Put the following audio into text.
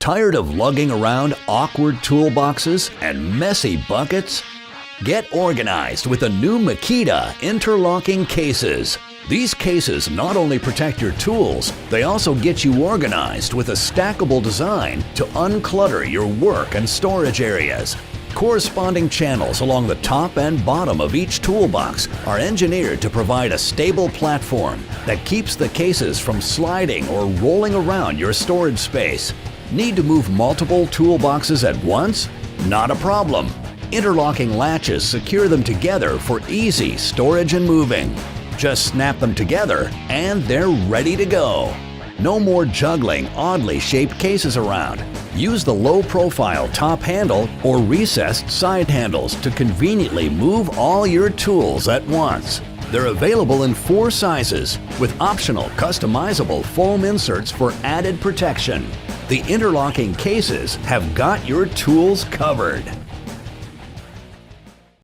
Tired of lugging around awkward toolboxes and messy buckets? Get organized with the new Makita Interlocking Cases. These cases not only protect your tools, they also get you organized with a stackable design to unclutter your work and storage areas. Corresponding channels along the top and bottom of each toolbox are engineered to provide a stable platform that keeps the cases from sliding or rolling around your storage space. Need to move multiple toolboxes at once? Not a problem. Interlocking latches secure them together for easy storage and moving. Just snap them together and they're ready to go. No more juggling oddly shaped cases around. Use the low-profile top handle or recessed side handles to conveniently move all your tools at once. They're available in 4 sizes with optional customizable foam inserts for added protection. The interlocking cases have got your tools covered.